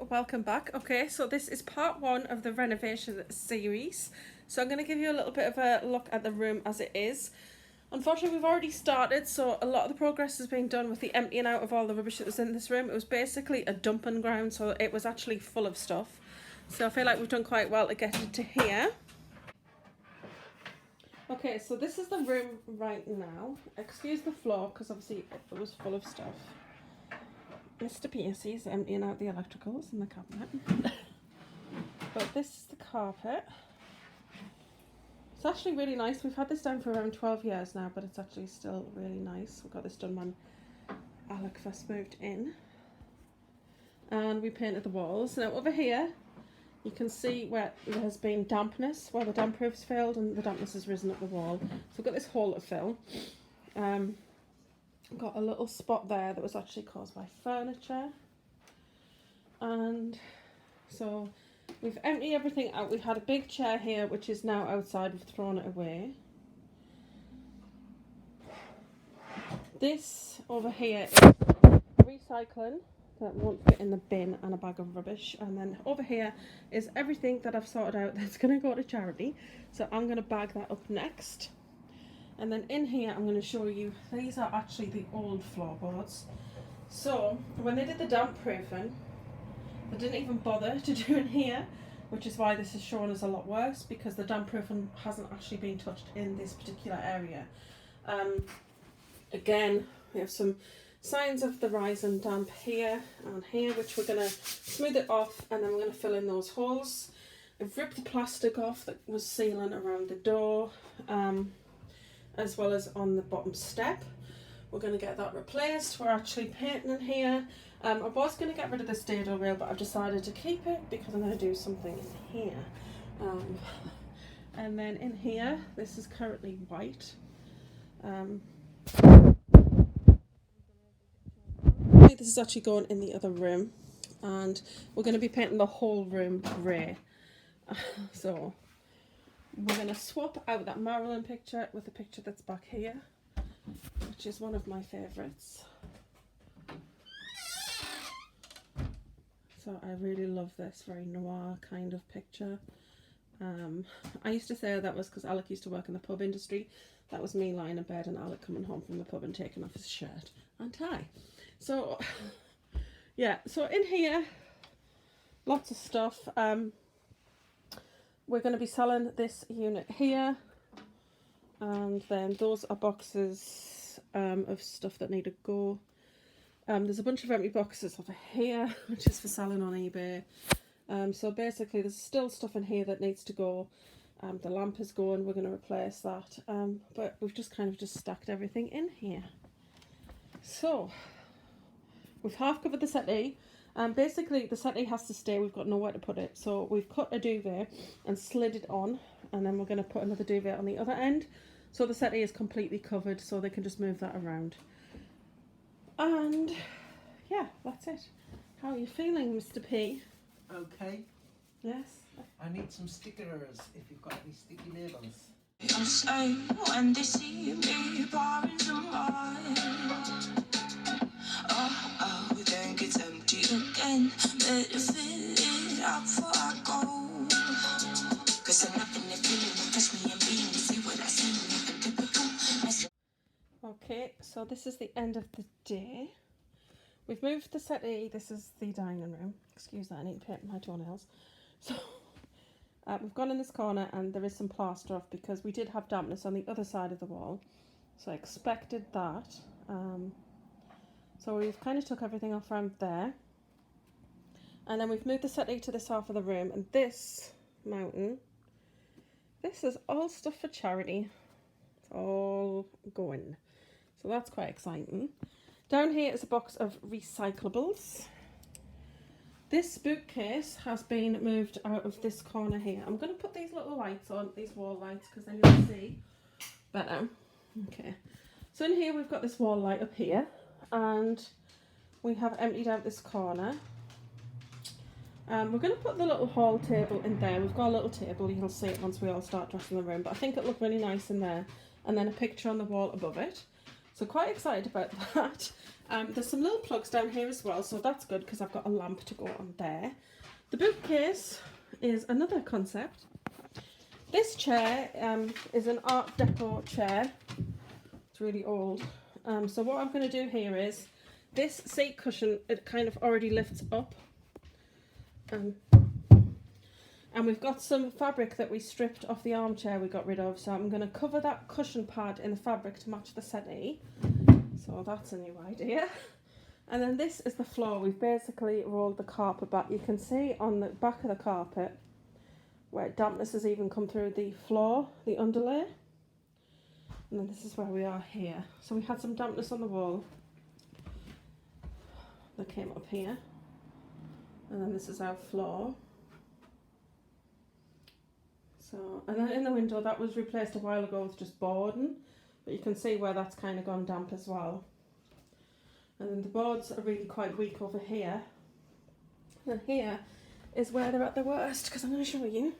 welcome back. Okay, so this is part one of the renovation series. So I'm going to give you a little bit of a look at the room as it is. Unfortunately, we've already started, so a lot of the progress has been done with the emptying out of all the rubbish that was in this room. It was basically a dumping ground, so it was actually full of stuff. So I feel like we've done quite well to get it to here. Okay, so this is the room right now. Excuse the floor, because obviously it was full of stuff. Mr. Piercy is emptying out the electricals in the cabinet. But this is the carpet. It's actually really nice. We've had this down for around 12 years now, but it's actually still really nice. We got this done when Alec first moved in. And we painted the walls. Now over here, you can see where there has been dampness, where the damp proof's failed and the dampness has risen up the wall. So we've got this hole to fill. Got a little spot there that was actually caused by furniture, and so we've emptied everything out. We've had a big chair here which is now outside. We've thrown it away. This over here is recycling that won't fit in the bin and a bag of rubbish, and then over here is everything that I've sorted out that's going to go to charity, so I'm going to bag that up next. And then in here, I'm going to show you, these are actually the old floorboards. So, when they did the damp proofing, they didn't even bother to do in here, which is why this is showing us a lot worse, because the damp proofing hasn't actually been touched in this particular area. Again, we have some signs of the rise in damp here and here, which we're going to smooth it off, and then we're going to fill in those holes. I've ripped the plastic off that was sealing around the door, as well as on the bottom step. We're going to get that replaced. We're actually painting in here. I was going to get rid of this dado rail, but I've decided to keep it because I'm going to do something in here. And then in here, this is currently white. This is actually going in the other room, and we're going to be painting the whole room grey. So we're going to swap out that Marilyn picture with the picture that's back here, which is one of my favourites. So I really love this very noir kind of picture. I used to say that was because Alec used to work in the pub industry. That was me lying in bed and Alec coming home from the pub and taking off his shirt and tie. So yeah, so in here, lots of stuff. We're going to be selling this unit here, and then those are boxes of stuff that need to go. There's a bunch of empty boxes over here, which is for selling on eBay. So basically there's still stuff in here that needs to go. The lamp is going, we're going to replace that, but we've just kind of stacked everything in here. So we've half covered the settee. Basically the settee has to stay, we've got nowhere to put it, so we've cut a duvet and slid it on, and then we're going to put another duvet on the other end, so the settee is completely covered, so they can just move that around. And yeah, that's it. How are you feeling, Mr. P? Okay. Yes? I need some stickers if you've got any sticky labels. I'm say when they see me pouring some wine. Oh, then it's empty again. Better fill it up before I go. Cause I'm not gonna feel it, touch me and be and see what I see. Typical. Okay, so this is the end of the day. We've moved the settee. This is the dining room. Excuse that, I need to paint my toenails. So we've gone in this corner, and there is some plaster off because we did have dampness on the other side of the wall. So I expected that. So we've kind of took everything off around there. And then we've moved the settee to this half of the room, and this mountain, this is all stuff for charity. It's all going. So that's quite exciting. Down here is a box of recyclables. This bookcase has been moved out of this corner here. I'm going to put these little lights on, these wall lights, because then you'll see better. Okay. So in here we've got this wall light up here, and we have emptied out this corner. We're going to put the little hall table in there. We've got a little table, you'll see it once we all start dressing the room, but I think it'll look really nice in there. And then a picture on the wall above it. So quite excited about that. There's some little plugs down here as well, so that's good because I've got a lamp to go on there. The bookcase is another concept. This chair is an Art Deco chair. It's really old. So what I'm going to do here is, this seat cushion, it kind of already lifts up. And we've got some fabric that we stripped off the armchair we got rid of. So I'm going to cover that cushion pad in the fabric to match the settee. So that's a new idea. And then this is the floor. We've basically rolled the carpet back. You can see on the back of the carpet where dampness has even come through the floor, the underlay. And then this is where we are here. So we had some dampness on the wall that came up here. And then this is our floor. So, and then in the window, that was replaced a while ago with just boarding. But you can see where that's kind of gone damp as well. And then the boards are really quite weak over here. And here is where they're at their worst, because I'm going to show you.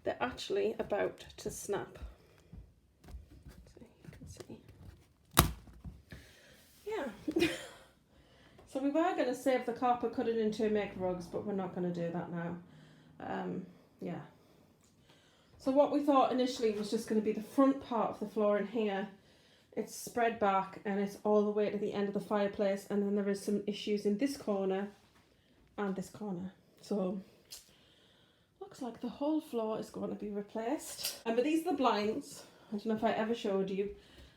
They're actually about to snap. So you can see. Yeah. So we were going to save the carpet, cut it into make rugs, but we're not going to do that now. Yeah. So what we thought initially was just going to be the front part of the floor in here. It's spread back and it's all the way to the end of the fireplace, and then there is some issues in this corner and this corner. So looks like the whole floor is going to be replaced. But these are the blinds. I don't know if I ever showed you,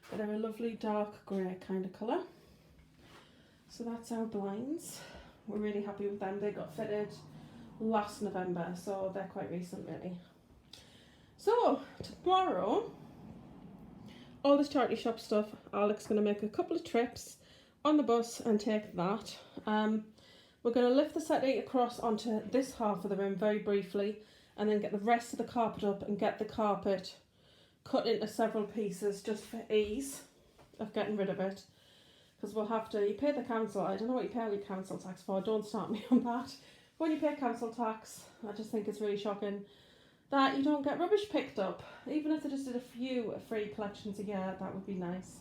but they're a lovely dark grey kind of colour. So that's our blinds. We're really happy with them. They got fitted last November, so they're quite recent really. So tomorrow, all this charity shop stuff, Alex is going to make a couple of trips on the bus and take that. We're going to lift the settee across onto this half of the room very briefly, and then get the rest of the carpet up and get the carpet cut into several pieces just for ease of getting rid of it. Because we'll have to, you pay the council, I don't know what you pay your council tax for, don't start me on that. When you pay council tax, I just think it's really shocking that you don't get rubbish picked up. Even if they just did a few free collections a year, that would be nice.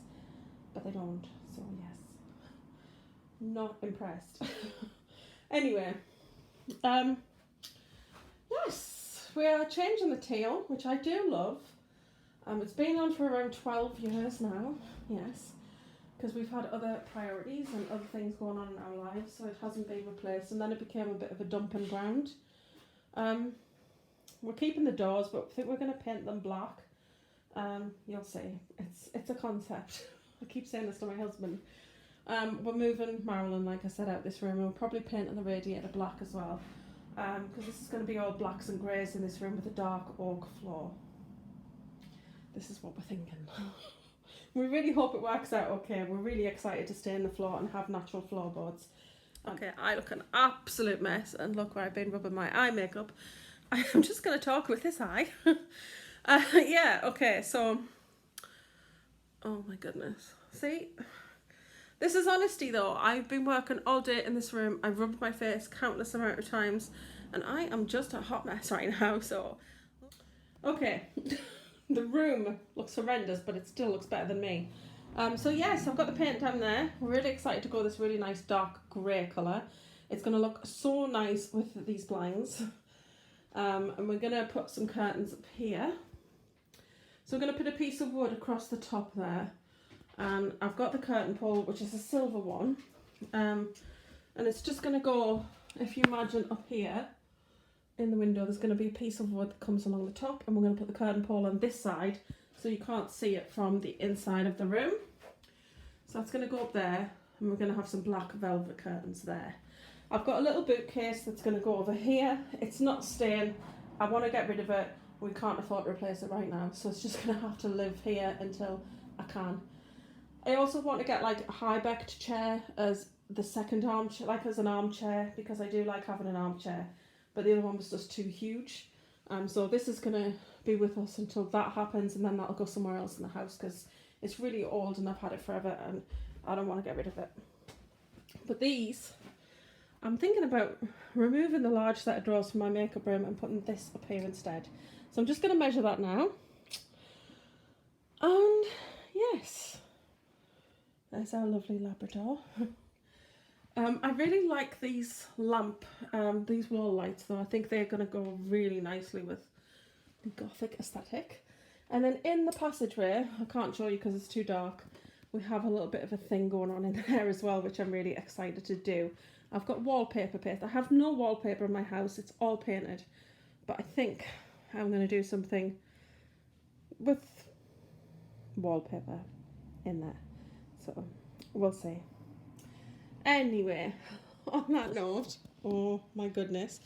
But they don't, so yes. Not impressed. Anyway, yes, we are changing the teal, which I do love. It's been on for around 12 years now, yes. Because we've had other priorities and other things going on in our lives, so it hasn't been replaced, and then it became a bit of a dumping ground. We're keeping the doors, but I think we're going to paint them black. You'll see, it's a concept. I keep saying this to my husband. We're moving Marilyn, like I said, out this room, and we're probably painting the radiator black as well, because this is going to be all blacks and greys in this room with a dark oak floor. This is what we're thinking. We really hope it works out okay. We're really excited to stain the floor and have natural floorboards. Okay, I look an absolute mess, and look where I've been rubbing my eye makeup. I'm just going to talk with this eye. Yeah, okay, so... Oh my goodness. See? This is honesty though. I've been working all day in this room. I've rubbed my face countless amount of times, and I am just a hot mess right now, so... Okay. The room looks horrendous, but it still looks better than me. So yes, I've got the paint down there. We're really excited to go this really nice dark grey colour. It's going to look so nice with these blinds. And we're going to put some curtains up here. So we're going to put a piece of wood across the top there. And I've got the curtain pole, which is a silver one. And it's just going to go, if you imagine up here, in the window, there's going to be a piece of wood that comes along the top, and we're going to put the curtain pole on this side so you can't see it from the inside of the room. So that's going to go up there, and we're going to have some black velvet curtains there. I've got a little bookcase that's going to go over here. It's not staying. I want to get rid of it. We can't afford to replace it right now, so it's just going to have to live here until I can. I also want to get like a high-backed chair as the second armchair, like as an armchair, because I do like having an armchair. But the other one was just too huge. So this is going to be with us until that happens, and then that'll go somewhere else in the house because it's really old and I've had it forever and I don't want to get rid of it. But these, I'm thinking about removing the large set of drawers from my makeup room and putting this up here instead. So I'm just going to measure that now. And yes, There's our lovely Labrador. I really like these these wall lights though. I think they're going to go really nicely with the Gothic aesthetic. And then in the passageway, I can't show you because it's too dark, we have a little bit of a thing going on in there as well, which I'm really excited to do. I've got wallpaper paste. I have no wallpaper in my house, it's all painted. But I think I'm going to do something with wallpaper in there. So, we'll see. Anyway, on that note, oh my goodness.